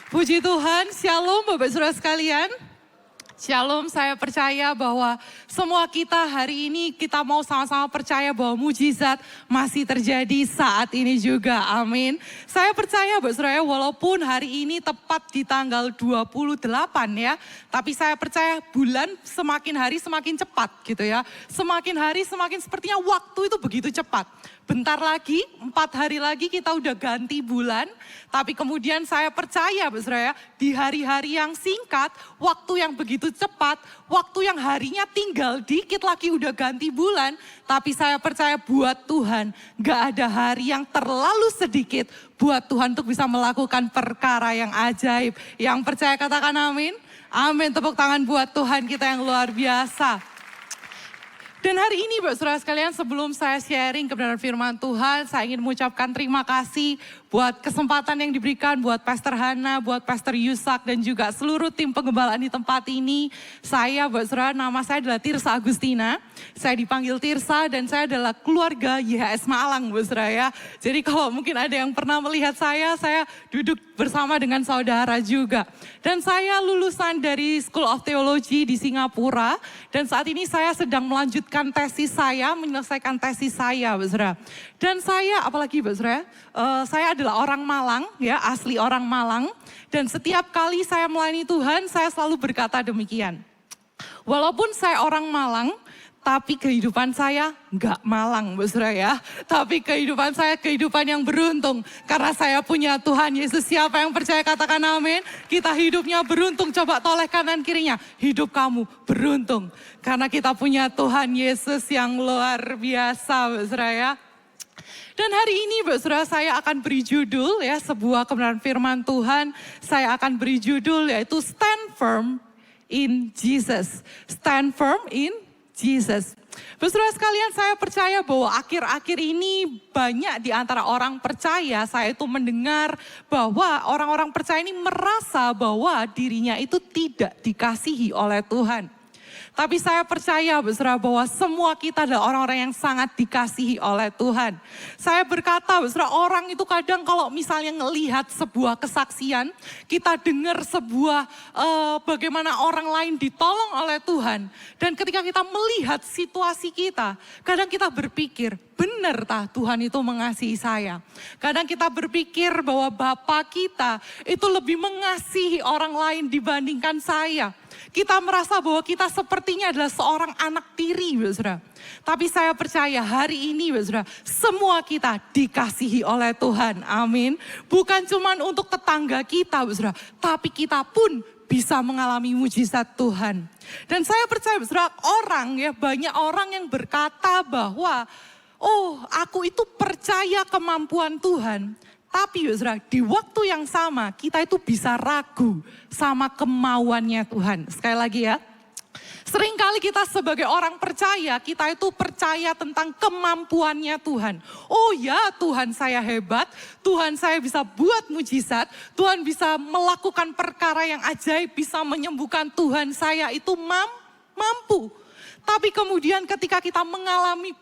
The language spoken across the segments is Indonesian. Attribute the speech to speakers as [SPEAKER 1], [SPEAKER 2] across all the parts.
[SPEAKER 1] Puji Tuhan, Shalom Bapak Saudara sekalian. Shalom, saya percaya bahwa semua kita hari ini kita mau sama-sama percaya bahwa mujizat masih terjadi saat ini juga. Amin. Saya percaya Bapak Saudara, walaupun hari ini tepat di tanggal 28 ya, tapi saya percaya bulan semakin hari semakin cepat gitu ya. Semakin hari semakin sepertinya waktu itu begitu cepat. Bentar lagi, 4 hari lagi kita udah ganti bulan. Tapi kemudian saya percaya Bapak Saudara, di hari-hari yang singkat, waktu yang begitu cepat, waktu yang harinya tinggal dikit lagi udah ganti bulan. Tapi saya percaya buat Tuhan, gak ada hari yang terlalu sedikit buat Tuhan untuk bisa melakukan perkara yang ajaib. Yang percaya katakan amin. Amin, tepuk tangan buat Tuhan kita yang luar biasa. Dan hari ini Bapak Saudara sekalian, sebelum saya sharing kebenaran firman Tuhan, saya ingin mengucapkan terima kasih buat kesempatan yang diberikan buat Pastor Hana, buat Pastor Yusak, dan juga seluruh tim penggembalaan di tempat ini. Saya, Bapak Saudara, nama saya adalah Tirsa Agustina. Saya dipanggil Tirsa dan saya adalah keluarga YHS Malang, Bapak Saudara ya. Jadi kalau mungkin ada yang pernah melihat saya duduk bersama dengan saudara juga. Dan saya lulusan dari School of Theology di Singapura. Dan saat ini saya sedang melanjutkan tesis saya, menyelesaikan tesis saya, Bapak Saudara. Dan saya, apalagi Bapak Saudara, saya adalah orang Malang, ya asli orang Malang. Dan setiap kali saya melayani Tuhan, saya selalu berkata demikian. Walaupun saya orang Malang, tapi kehidupan saya nggak Malang, Bapak Saudara ya. Tapi kehidupan saya kehidupan yang beruntung. Karena saya punya Tuhan Yesus. Siapa yang percaya katakan amin. Kita hidupnya beruntung. Coba toleh kanan kirinya. Hidup kamu beruntung. Karena kita punya Tuhan Yesus yang luar biasa, Bapak Saudara ya. Dan hari ini Bapak Saudara, saya akan beri judul ya, sebuah kebenaran firman Tuhan. Saya akan beri judul yaitu Stand Firm in Jesus. Stand Firm in Jesus. Bapak Saudara sekalian, saya percaya bahwa akhir-akhir ini banyak di antara orang percaya, saya itu mendengar bahwa orang-orang percaya ini merasa bahwa dirinya itu tidak dikasihi oleh Tuhan. Tapi saya percaya Bapak Saudara bahwa semua kita adalah orang-orang yang sangat dikasihi oleh Tuhan. Saya berkata Bapak Saudara, orang itu kadang kalau misalnya ngelihat sebuah kesaksian, kita dengar sebuah bagaimana orang lain ditolong oleh Tuhan. Dan ketika kita melihat situasi kita, kadang kita berpikir, benar tah Tuhan itu mengasihi saya. Kadang kita berpikir bahwa Bapa kita itu lebih mengasihi orang lain dibandingkan saya. Kita merasa bahwa kita sepertinya adalah seorang anak tiri, Bapak Saudara. Tapi saya percaya hari ini, Bapak Saudara, semua kita dikasihi oleh Tuhan. Amin. Bukan cuma untuk tetangga kita, Bapak Saudara, tapi kita pun bisa mengalami mujizat Tuhan. Dan saya percaya, Bapak Saudara, banyak orang yang berkata bahwa, oh, aku itu percaya kemampuan Tuhan. Tapi Saudara, di waktu yang sama kita itu bisa ragu sama kemauannya Tuhan. Sekali lagi ya, seringkali kita sebagai orang percaya, kita itu percaya tentang kemampuannya Tuhan. Oh ya, Tuhan saya hebat, Tuhan saya bisa buat mujizat, Tuhan bisa melakukan perkara yang ajaib, bisa menyembuhkan, Tuhan saya itu mampu. Tapi kemudian ketika kita mengalami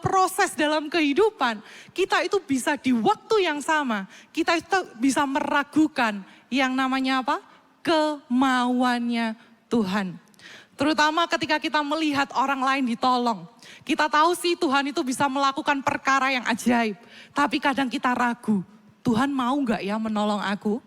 [SPEAKER 1] proses dalam kehidupan, kita itu bisa di waktu yang sama, kita itu bisa meragukan yang namanya apa? Kemauannya Tuhan. Terutama ketika kita melihat orang lain ditolong. Kita tahu sih Tuhan itu bisa melakukan perkara yang ajaib. Tapi kadang kita ragu, Tuhan mau gak ya menolong aku?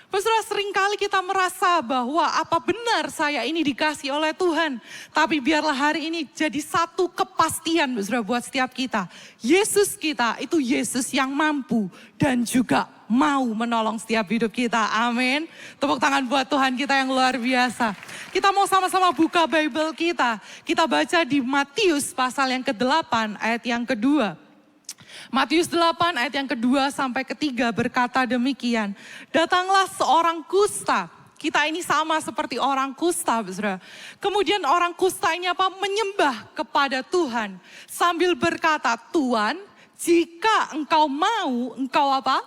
[SPEAKER 1] Saudara, seringkali kita merasa bahwa apa benar saya ini dikasih oleh Tuhan. Tapi biarlah hari ini jadi satu kepastian saudara buat setiap kita. Yesus kita itu Yesus yang mampu dan juga mau menolong setiap hidup kita. Amin. Tepuk tangan buat Tuhan kita yang luar biasa. Kita mau sama-sama buka Bible kita. Kita baca di Matius pasal yang ke-8 ayat yang kedua. Matius 8 ayat yang kedua sampai ketiga berkata demikian. Datanglah seorang kusta. Kita ini sama seperti orang kusta, saudara. Kemudian orang kusta ini apa? Menyembah kepada Tuhan. Sambil berkata, Tuhan, jika engkau mau, engkau apa?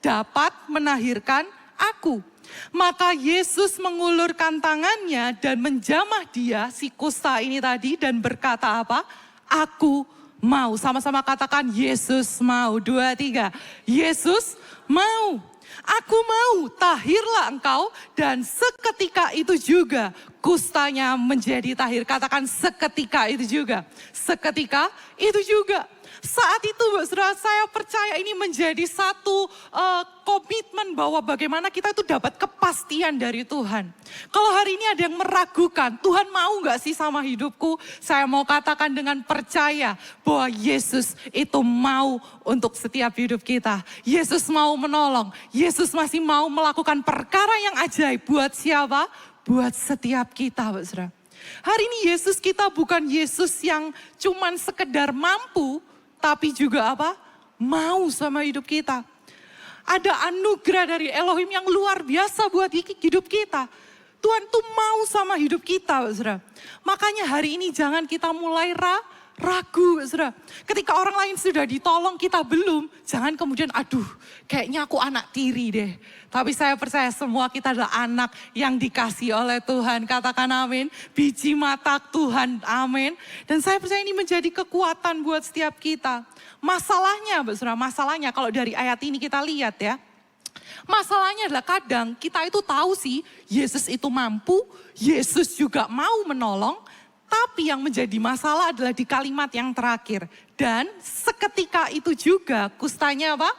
[SPEAKER 1] Dapat menahirkan aku. Maka Yesus mengulurkan tangannya dan menjamah dia, si kusta ini tadi, dan berkata apa? Aku mau. Sama-sama katakan Yesus mau. 2, 3. Yesus mau. Aku mau, tahirlah engkau, dan seketika itu juga kustanya menjadi tahir. Katakan seketika itu juga. Seketika itu juga. Saat itu saudara, saya percaya ini menjadi satu komitmen bahwa bagaimana kita itu dapat kepastian dari Tuhan. Kalau hari ini ada yang meragukan, Tuhan mau gak sih sama hidupku? Saya mau katakan dengan percaya bahwa Yesus itu mau untuk setiap hidup kita. Yesus mau menolong, Yesus masih mau melakukan perkara yang ajaib. Buat siapa? Buat setiap kita, saudara. Hari ini Yesus kita bukan Yesus yang cuman sekedar mampu, tapi juga apa? Mau sama hidup kita. Ada anugerah dari Elohim yang luar biasa buat hidup kita. Tuhan tuh mau sama hidup kita, saudara. Makanya hari ini jangan kita mulai ragu, saudara. Ketika orang lain sudah ditolong, kita belum. Jangan kemudian, aduh kayaknya aku anak tiri deh. Tapi saya percaya semua kita adalah anak yang dikasih oleh Tuhan. Katakan amin. Biji mata Tuhan, amin. Dan saya percaya ini menjadi kekuatan buat setiap kita. Masalahnya, saudara, masalahnya kalau dari ayat ini kita lihat ya. Masalahnya adalah kadang kita itu tahu sih Yesus itu mampu, Yesus juga mau menolong. Tapi yang menjadi masalah adalah di kalimat yang terakhir. Dan seketika itu juga kustanya apa?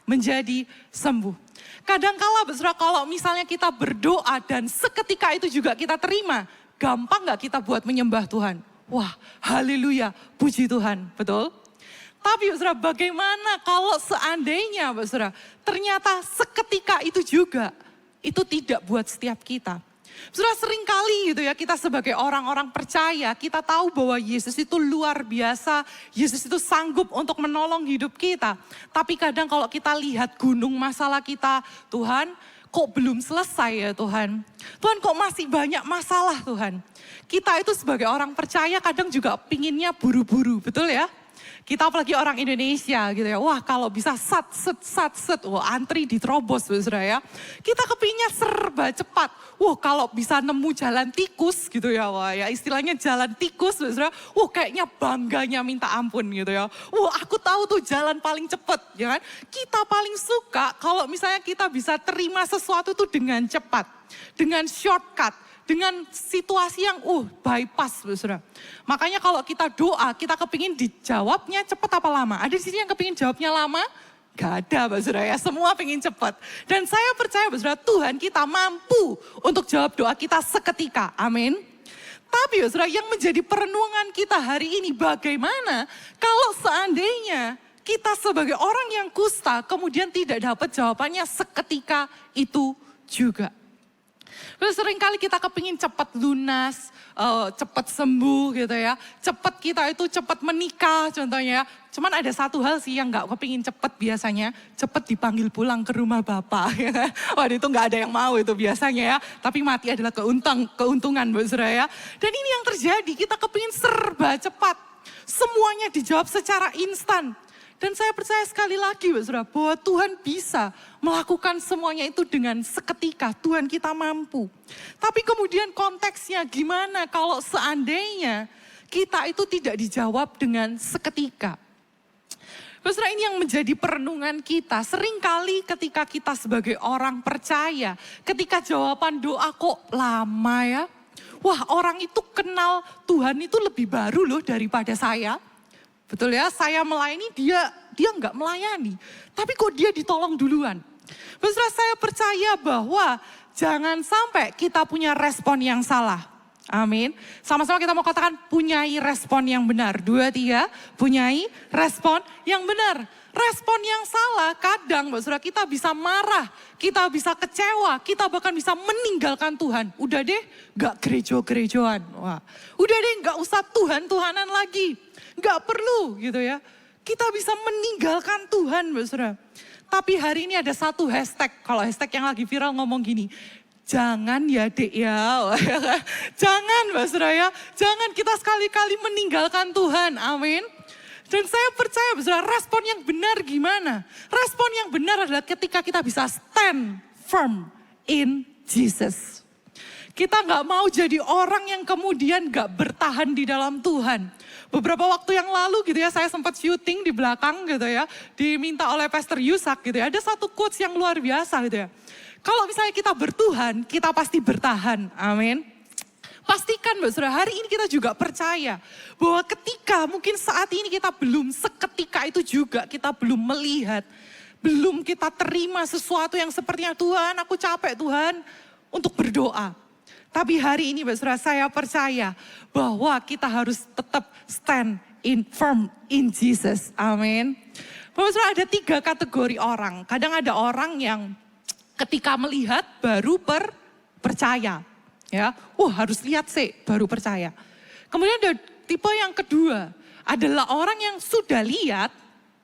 [SPEAKER 1] Menjadi sembuh. Kadangkala saudara kalau misalnya kita berdoa dan seketika itu juga kita terima. Gampang gak kita buat menyembah Tuhan? Wah, haleluya, puji Tuhan, betul? Tapi saudara bagaimana kalau seandainya saudara ternyata seketika itu juga itu tidak buat setiap kita. Saudara seringkali gitu ya kita sebagai orang-orang percaya kita tahu bahwa Yesus itu luar biasa. Yesus itu sanggup untuk menolong hidup kita. Tapi kadang kalau kita lihat gunung masalah kita, Tuhan kok belum selesai ya Tuhan. Tuhan kok masih banyak masalah Tuhan. Kita itu sebagai orang percaya kadang juga pinginnya buru-buru, betul ya? Kita apalagi orang Indonesia gitu ya. Wah kalau bisa sat, wah antri diterobos saudara ya. Kita kepingnya serba cepat. Wah kalau bisa nemu jalan tikus gitu ya. Wah ya istilahnya jalan tikus saudara. Wah kayaknya bangganya minta ampun gitu ya. Wah aku tahu tuh jalan paling cepat ya kan. Kita paling suka kalau misalnya kita bisa terima sesuatu tuh dengan cepat. Dengan shortcut. Dengan situasi yang bypass saudara. Makanya kalau kita doa, kita kepingin dijawabnya cepat apa lama? Ada di sini yang kepingin jawabnya lama? Gak ada saudara ya, semua pengen cepat. Dan saya percaya saudara Tuhan kita mampu untuk jawab doa kita seketika, amin. Tapi saudara yang menjadi perenungan kita hari ini bagaimana kalau seandainya kita sebagai orang yang kusta kemudian tidak dapat jawabannya seketika itu juga. Seringkali kita kepingin cepat lunas, cepat sembuh gitu ya. Cepat kita itu cepat menikah contohnya. Cuman ada satu hal sih yang gak kepingin cepat biasanya. Cepat dipanggil pulang ke rumah Bapak. Waduh itu gak ada yang mau itu biasanya ya. Tapi mati adalah keuntungan saudara ya. Dan ini yang terjadi, kita kepingin serba cepat. Semuanya dijawab secara instan. Dan saya percaya sekali lagi saudara bahwa Tuhan bisa melakukan semuanya itu dengan seketika. Tuhan kita mampu. Tapi kemudian konteksnya gimana kalau seandainya kita itu tidak dijawab dengan seketika. Saudara ini yang menjadi perenungan kita. Seringkali ketika kita sebagai orang percaya, ketika jawaban doa kok lama ya. Wah orang itu kenal Tuhan itu lebih baru loh daripada saya. Betul ya, saya melayani dia nggak melayani. Tapi kok dia ditolong duluan. Saudara saya percaya bahwa jangan sampai kita punya respon yang salah. Amin. Sama-sama kita mau katakan punyai respon yang benar. 2, 3, punyai respon yang benar. Respon yang salah kadang saudara kita bisa marah, kita bisa kecewa, kita bahkan bisa meninggalkan Tuhan. Udah deh gak gerejo-gerejoan. Wah, udah deh gak usah Tuhan-Tuhanan lagi. Gak perlu gitu ya. Kita bisa meninggalkan Tuhan saudara. Tapi hari ini ada satu hashtag. Kalau hashtag yang lagi viral ngomong gini. Jangan ya dek ya. Jangan saudara ya. Jangan kita sekali-kali meninggalkan Tuhan. Amin. Dan saya percaya saudara respon yang benar gimana? Respon yang benar adalah ketika kita bisa stand firm in Jesus. Kita nggak mau jadi orang yang kemudian nggak bertahan di dalam Tuhan. Beberapa waktu yang lalu gitu ya, saya sempat syuting di belakang gitu ya, diminta oleh Pastor Yusak gitu ya. Ada satu quotes yang luar biasa gitu ya. Kalau misalnya kita bertuhan, kita pasti bertahan. Amin. Pastikan Mbak Saudara, hari ini kita juga percaya bahwa ketika mungkin saat ini kita belum seketika itu juga kita belum melihat, belum kita terima sesuatu yang sepertinya Tuhan aku capek Tuhan untuk berdoa. Tapi hari ini Mbak Saudara saya percaya bahwa kita harus tetap stand in firm in Jesus. Amin. Bapak Saudara ada 3 kategori orang. Kadang ada orang yang ketika melihat baru percaya. Ya, harus lihat sih baru percaya. Kemudian ada tipe yang kedua adalah orang yang sudah lihat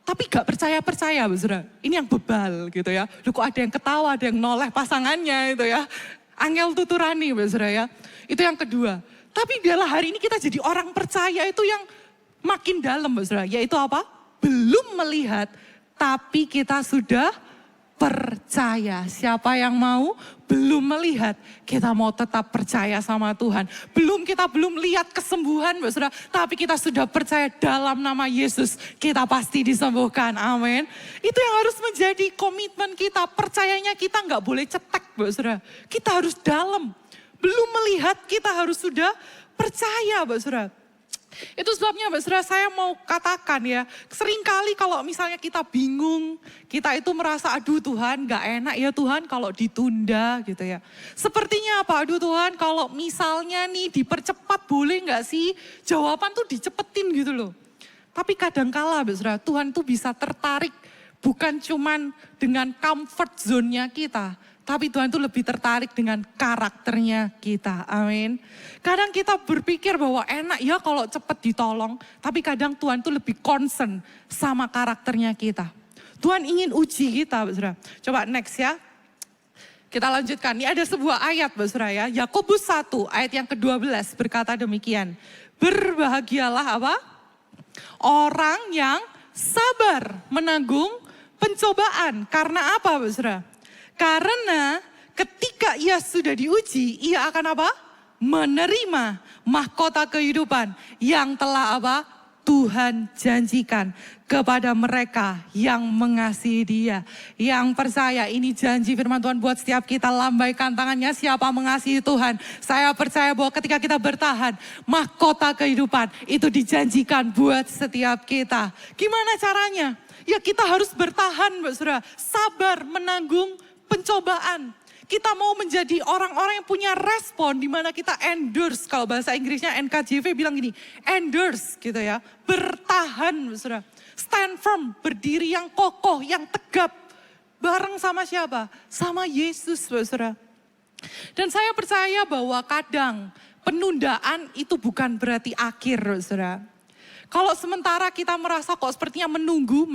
[SPEAKER 1] tapi gak percaya-percaya, Saudara. Ini yang bebal gitu ya. Loh, kok ada yang ketawa, ada yang noleh pasangannya itu ya. Angel tuturani, Saudara ya. Itu yang kedua. Tapi biarlah hari ini kita jadi orang percaya itu yang makin dalam, Saudara. Yaitu apa? Belum melihat tapi kita sudah percaya. Siapa yang mau belum melihat, kita mau tetap percaya sama Tuhan. Kita belum lihat kesembuhan, Mbak Saudara, tapi kita sudah percaya dalam nama Yesus, kita pasti disembuhkan. Amin. Itu yang harus menjadi komitmen kita. Percayanya kita nggak boleh cetek, Mbak Saudara. Kita harus dalam. Belum melihat, kita harus sudah percaya, Mbak Saudara. Itu sebabnya Mbak Saudara saya mau katakan ya, seringkali kalau misalnya kita bingung, kita itu merasa aduh Tuhan gak enak ya Tuhan kalau ditunda gitu ya. Sepertinya apa? Aduh Tuhan kalau misalnya nih dipercepat boleh gak sih? Jawaban tuh dicepetin gitu loh. Tapi kadangkala Mbak Saudara Tuhan tuh bisa tertarik bukan cuman dengan comfort zone-nya kita. Tapi Tuhan itu lebih tertarik dengan karakternya kita. Amin. Kadang kita berpikir bahwa enak ya kalau cepat ditolong. Tapi kadang Tuhan itu lebih concern sama karakternya kita. Tuhan ingin uji kita, Saudara. Coba next ya. Kita lanjutkan. Ini ada sebuah ayat, Saudara ya. Yakobus 1 ayat yang ke-12 berkata demikian. Berbahagialah apa? Orang yang sabar menanggung pencobaan. Karena apa, Saudara? Karena ketika ia sudah diuji, ia akan apa? Menerima mahkota kehidupan yang telah apa? Tuhan janjikan kepada mereka yang mengasihi Dia. Yang percaya ini janji firman Tuhan buat setiap kita, lambaikan tangannya siapa mengasihi Tuhan. Saya percaya bahwa ketika kita bertahan, mahkota kehidupan itu dijanjikan buat setiap kita. Gimana caranya? Ya kita harus bertahan, Mbak Saudara. Sabar menanggung pencobaan. Kita mau menjadi orang-orang yang punya respon di mana kita endurance. Kalau bahasa Inggrisnya NKJV bilang gini, endurance gitu ya. Bertahan, Saudara. Stand firm, berdiri yang kokoh, yang tegap. Bareng sama siapa? Sama Yesus, Saudara. Dan saya percaya bahwa kadang penundaan itu bukan berarti akhir, Saudara. Kalau sementara kita merasa kok sepertinya menunggu.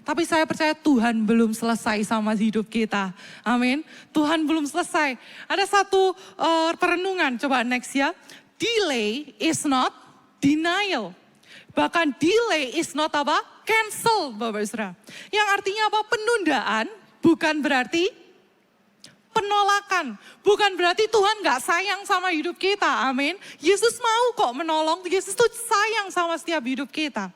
[SPEAKER 1] Tapi saya percaya Tuhan belum selesai sama hidup kita. Amin. Tuhan belum selesai. Ada satu perenungan, coba next ya. Delay is not denial. Bahkan delay is not apa? Cancel, Bapak Saudara. Yang artinya apa? Penundaan bukan berarti penolakan. Bukan berarti Tuhan gak sayang sama hidup kita. Amin. Yesus mau kok menolong. Yesus tuh sayang sama setiap hidup kita.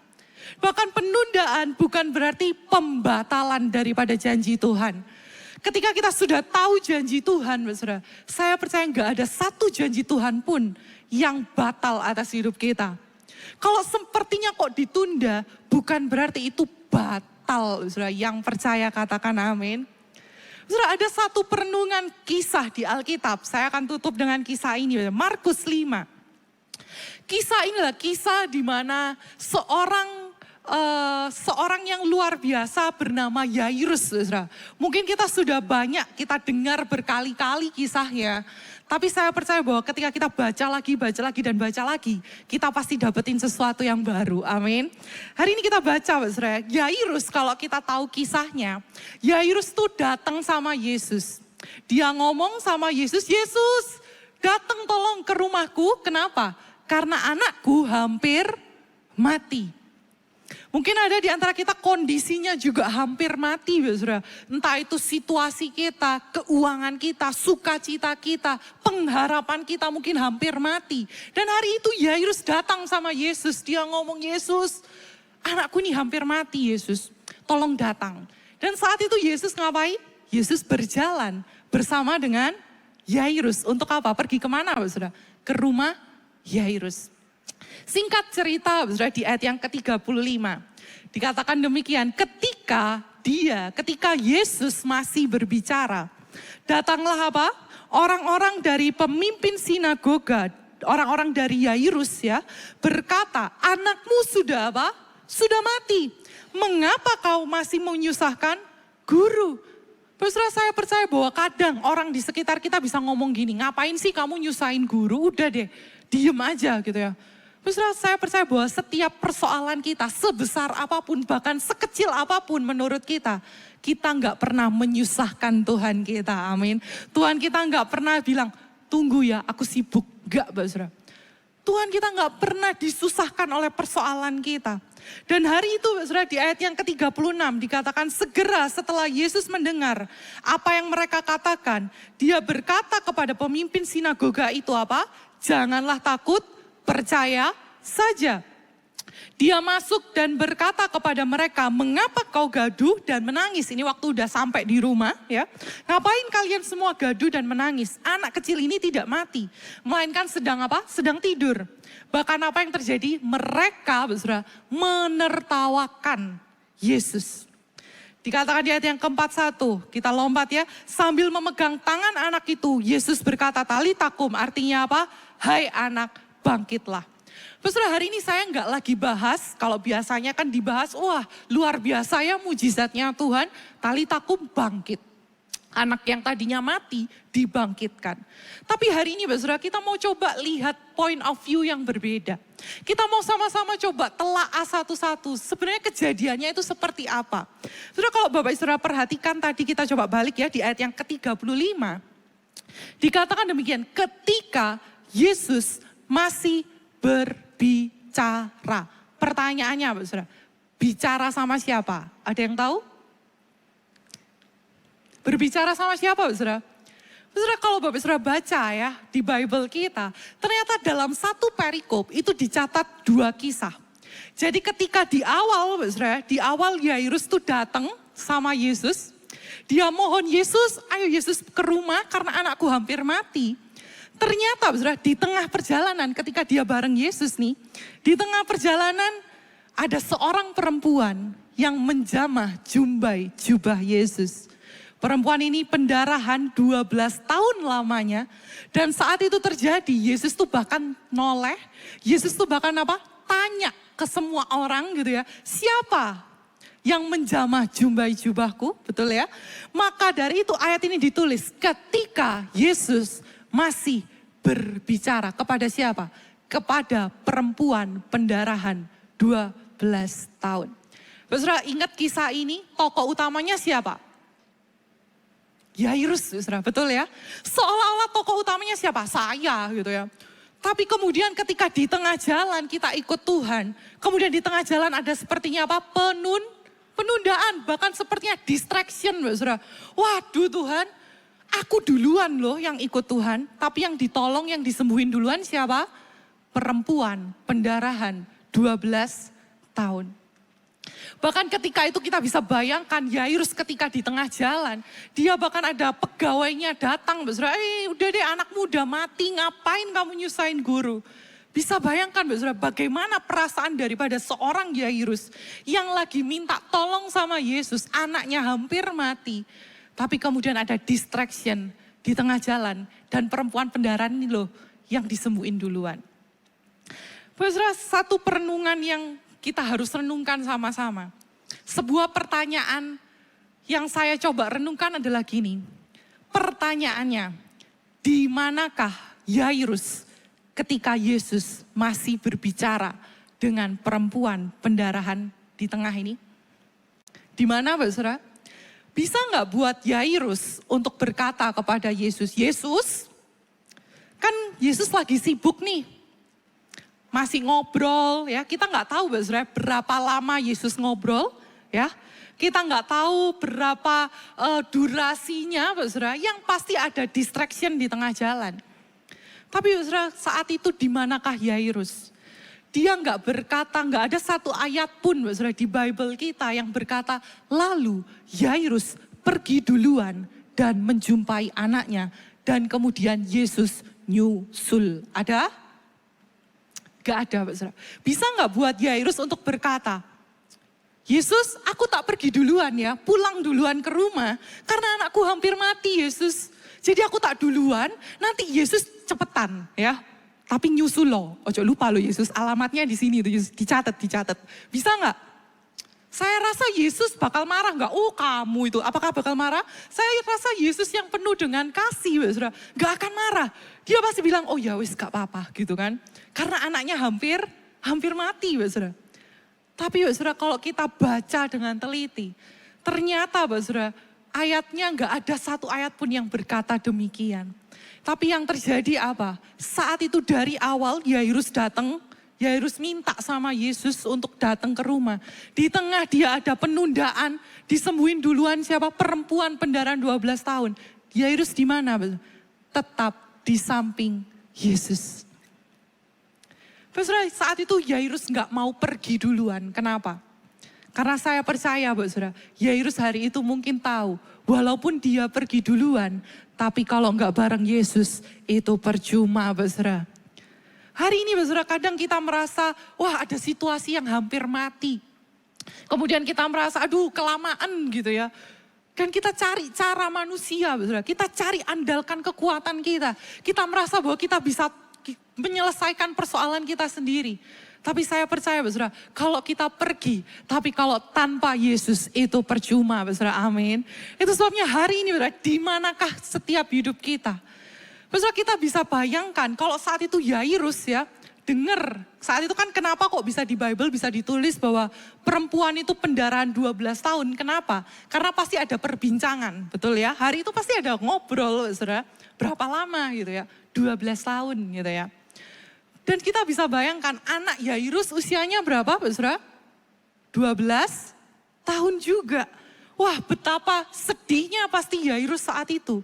[SPEAKER 1] Bahkan penundaan bukan berarti pembatalan daripada janji Tuhan. Ketika kita sudah tahu janji Tuhan, Saudara, saya percaya gak ada satu janji Tuhan pun yang batal atas hidup kita. Kalau sepertinya kok ditunda, bukan berarti itu batal. Saudara, yang percaya katakan amin. Saudara, ada satu perenungan kisah di Alkitab. Saya akan tutup dengan kisah ini. Markus 5. Kisah inilah kisah di mana seorang yang luar biasa bernama Yairus. Saudara. Mungkin kita sudah banyak kita dengar berkali-kali kisahnya. Tapi saya percaya bahwa ketika kita baca lagi, kita pasti dapetin sesuatu yang baru. Amin. Hari ini kita baca, Saudara. Yairus kalau kita tahu kisahnya, Yairus tuh datang sama Yesus. Dia ngomong sama Yesus, Yesus datang tolong ke rumahku. Kenapa? Karena anakku hampir mati. Mungkin ada di antara kita kondisinya juga hampir mati, saudara. Entah itu situasi kita, keuangan kita, sukacita kita, pengharapan kita mungkin hampir mati. Dan hari itu Yairus datang sama Yesus, dia ngomong, Yesus, anakku ini hampir mati Yesus, tolong datang. Dan saat itu Yesus ngapain? Yesus berjalan bersama dengan Yairus. Untuk apa? Pergi kemana, saudara? Ke rumah Yairus. Singkat cerita, saudara, di ayat yang ke-35. Dikatakan demikian, ketika Yesus masih berbicara, datanglah apa? Orang-orang dari pemimpin sinagoga, orang-orang dari Yairus ya, berkata, anakmu sudah apa? Sudah mati. Mengapa kau masih menyusahkan guru? Saudara, saya percaya bahwa kadang orang di sekitar kita bisa ngomong gini, ngapain sih kamu nyusahin guru? Udah deh, diem aja gitu ya. Saudara, saya percaya bahwa setiap persoalan kita, sebesar apapun, bahkan sekecil apapun menurut kita nggak pernah menyusahkan Tuhan kita, amin. Tuhan kita nggak pernah bilang, tunggu ya aku sibuk, nggak, saudara. Tuhan kita nggak pernah disusahkan oleh persoalan kita. Dan hari itu, saudara, di ayat yang ke-36 dikatakan segera setelah Yesus mendengar apa yang mereka katakan, dia berkata kepada pemimpin sinagoga itu apa? Janganlah takut, percaya saja. Dia masuk dan berkata kepada mereka, mengapa kau gaduh dan menangis? Ini waktu udah sampai di rumah ya. Ngapain kalian semua gaduh dan menangis? Anak kecil ini tidak mati, melainkan sedang apa? Sedang tidur. Bahkan apa yang terjadi? Mereka, saudara, menertawakan Yesus. Dikatakan di ayat yang ke-41, kita lompat ya. Sambil memegang tangan anak itu, Yesus berkata, talita kum, artinya apa? Hai anak, bangkitlah. Saudara, hari ini saya nggak lagi bahas, kalau biasanya kan dibahas, wah luar biasa ya mujizatnya Tuhan, talita kum bangkit. Anak yang tadinya mati dibangkitkan. Tapi hari ini saudara, kita mau coba lihat point of view yang berbeda. Kita mau sama-sama coba telaah satu-satu. Sebenarnya kejadiannya itu seperti apa. Saudara, kalau Bapak Saudara perhatikan tadi kita coba balik ya di ayat yang ke-35. Dikatakan demikian, ketika Yesus masih berbicara. Pertanyaannya Bapak Saudara, bicara sama siapa? Ada yang tahu? Berbicara sama siapa, saudara? Saudara, kalau Bapak Saudara baca ya di Bible kita, ternyata dalam satu perikop itu dicatat 2 kisah. Jadi ketika di awal, saudara, di awal Yairus tuh datang sama Yesus, dia mohon Yesus, ayo Yesus ke rumah karena anakku hampir mati. Ternyata, saudara, di tengah perjalanan ketika dia bareng Yesus nih, di tengah perjalanan ada seorang perempuan yang menjamah jubah Yesus. Perempuan ini pendarahan 12 tahun lamanya. Dan saat itu terjadi, Yesus tuh bahkan noleh. Yesus tuh bahkan apa? Tanya ke semua orang gitu ya. Siapa yang menjamah jubahku? Betul ya? Maka dari itu ayat ini ditulis. Ketika Yesus masih berbicara kepada siapa? Kepada perempuan pendarahan 12 tahun. Saudara, ingat kisah ini, tokoh utamanya siapa? Yairus, saudara, betul ya? Seolah-olah tokoh utamanya siapa? Saya gitu ya. Tapi kemudian ketika di tengah jalan kita ikut Tuhan, kemudian di tengah jalan ada sepertinya apa? Penundaan, bahkan sepertinya distraction, saudara. Waduh Tuhan, aku duluan loh yang ikut Tuhan, tapi yang ditolong, yang disembuhin duluan siapa? Perempuan pendarahan 12 tahun. Bahkan ketika itu kita bisa bayangkan Yairus ketika di tengah jalan. Dia bahkan ada pegawainya datang. Udah deh anakmu udah mati, ngapain kamu nyusahin guru. Bisa bayangkan bagaimana perasaan daripada seorang Yairus. Yang lagi minta tolong sama Yesus, anaknya hampir mati. Tapi kemudian ada distraction di tengah jalan. Dan perempuan pendarahan ini loh yang disembuhin duluan. Satu perenungan yang kita harus renungkan sama-sama. Sebuah pertanyaan yang saya coba renungkan adalah gini. Pertanyaannya, di manakah Yairus ketika Yesus masih berbicara dengan perempuan pendarahan di tengah ini? Di mana, saudara? Bisa nggak buat Yairus untuk berkata kepada Yesus, Yesus, kan Yesus lagi sibuk nih. masih ngobrol ya. Kita nggak tahu Saudara berapa lama Yesus ngobrol ya. Kita nggak tahu berapa durasinya Saudara. Yang pasti ada distraction di tengah jalan. Tapi Saudara, saat itu di manakah Yairus? Dia nggak berkata, nggak ada satu ayat pun Saudara di Bible kita yang berkata, lalu Yairus pergi duluan dan menjumpai anaknya. Dan kemudian Yesus nyusul. Ada? Gak ada Saudara. Bisa nggak buat Yairus untuk berkata, Yesus, aku tak pergi duluan ya, pulang duluan ke rumah karena anakku hampir mati Yesus. Jadi aku tak duluan, nanti Yesus cepetan ya. Tapi nyusul loh, ojo lupa loh Yesus, alamatnya di sini tuh Yesus, dicatat. Bisa nggak? Saya rasa Yesus bakal marah nggak? Oh kamu itu, apakah bakal marah? Saya rasa Yesus yang penuh dengan kasih, Saudara, nggak akan marah. Dia pasti bilang, oh ya wis gak apa-apa gitu kan. Karena anaknya hampir mati, Saudara. Tapi Saudara, kalau kita baca dengan teliti, ternyata Saudara, ayatnya nggak ada satu ayat pun yang berkata demikian. Tapi yang terjadi apa? Saat itu dari awal Yairus datang, Yairus minta sama Yesus untuk datang ke rumah. Di tengah dia ada penundaan, disembuhin duluan siapa? Perempuan pendarahan 12 tahun. Yairus di mana? Tetap di samping Yesus. Saudara, saat itu Yairus nggak mau pergi duluan. Kenapa? Karena saya percaya, Saudara, Yairus hari itu mungkin tahu, walaupun dia pergi duluan, tapi kalau nggak bareng Yesus, itu percuma, Saudara. Hari ini, Saudara, kadang kita merasa, wah ada situasi yang hampir mati. Kemudian kita merasa, aduh kelamaan gitu ya. Dan kita cari cara manusia, Saudara. Kita cari andalkan kekuatan kita. Kita merasa bahwa kita bisa menyelesaikan persoalan kita sendiri. Tapi saya percaya Saudara, kalau kita pergi, tapi kalau tanpa Yesus itu percuma Saudara, amin. Itu sebabnya hari ini Saudara, di manakah setiap hidup kita? Saudara, kita bisa bayangkan kalau saat itu Yairus ya, dengar. Saat itu kan kenapa kok bisa di Bible bisa ditulis bahwa perempuan itu pendarahan 12 tahun. Kenapa? Karena pasti ada perbincangan, betul ya. Hari itu pasti ada ngobrol Saudara, berapa lama gitu ya, 12 tahun gitu ya. Dan kita bisa bayangkan anak Yairus usianya berapa Saudara? 12 tahun juga. Wah betapa sedihnya pasti Yairus saat itu.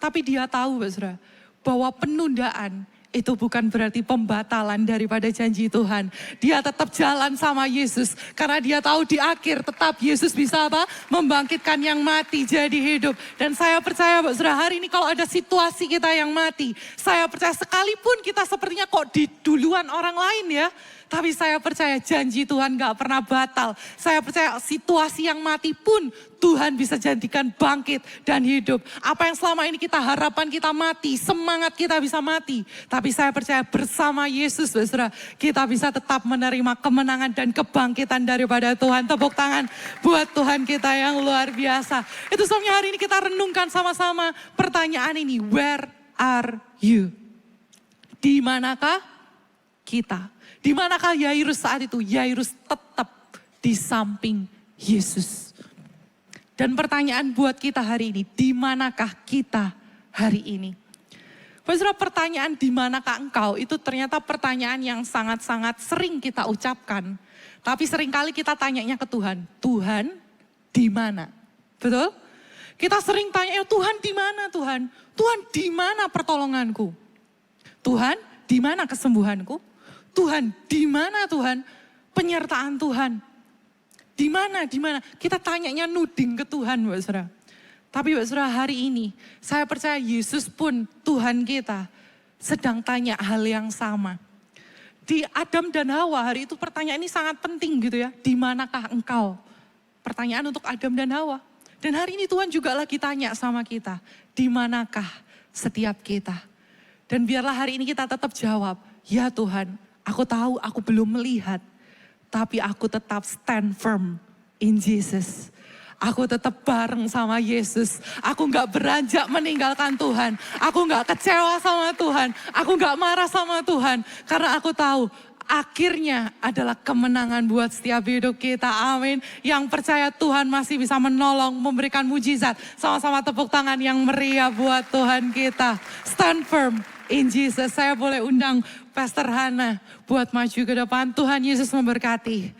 [SPEAKER 1] Tapi dia tahu Saudara, bahwa penundaan itu bukan berarti pembatalan daripada janji Tuhan. Dia tetap jalan sama Yesus. Karena dia tahu di akhir tetap Yesus bisa apa? Membangkitkan yang mati jadi hidup. Dan saya percaya Saudara, hari ini kalau ada situasi kita yang mati. Saya percaya sekalipun kita sepertinya kok di duluan orang lain ya. Tapi saya percaya janji Tuhan gak pernah batal. Saya percaya situasi yang mati pun Tuhan bisa jadikan bangkit dan hidup. Apa yang selama ini kita harapkan kita mati, semangat kita bisa mati. Tapi saya percaya bersama Yesus, Saudara, kita bisa tetap menerima kemenangan dan kebangkitan daripada Tuhan. Tepuk tangan buat Tuhan kita yang luar biasa. Itu sebabnya hari ini kita renungkan sama-sama pertanyaan ini. Where are you? Di manakah kita? Di manakah Yairus saat itu? Yairus tetap di samping Yesus. Dan pertanyaan buat kita hari ini, di manakah kita hari ini? Saudara, pertanyaan di manakah engkau itu ternyata pertanyaan yang sangat-sangat sering kita ucapkan. Tapi seringkali kita tanyanya ke Tuhan, Tuhan di mana? Betul? Kita sering tanya, Tuhan di mana Tuhan? Tuhan di mana pertolonganku? Tuhan di mana kesembuhanku? Tuhan, di mana Tuhan? Penyertaan Tuhan. Di mana? Kita tanyanya nuding ke Tuhan, Saudara. Tapi Saudara, hari ini saya percaya Yesus pun Tuhan kita sedang tanya hal yang sama. Di Adam dan Hawa hari itu pertanyaan ini sangat penting gitu ya. Di manakah engkau? Pertanyaan untuk Adam dan Hawa. Dan hari ini Tuhan juga lagi tanya sama kita. Di manakah setiap kita? Dan biarlah hari ini kita tetap jawab. Ya Tuhan, aku tahu aku belum melihat, tapi aku tetap stand firm in Jesus. Aku tetap bareng sama Yesus. Aku gak beranjak meninggalkan Tuhan. Aku gak kecewa sama Tuhan. Aku gak marah sama Tuhan. Karena aku tahu akhirnya adalah kemenangan buat setiap hidup kita. Amin. Yang percaya Tuhan masih bisa menolong, memberikan mujizat. Sama-sama tepuk tangan yang meriah buat Tuhan kita. Stand firm in Jesus. Saya boleh undang Pastor Hana buat maju ke depan. Tuhan Yesus memberkati.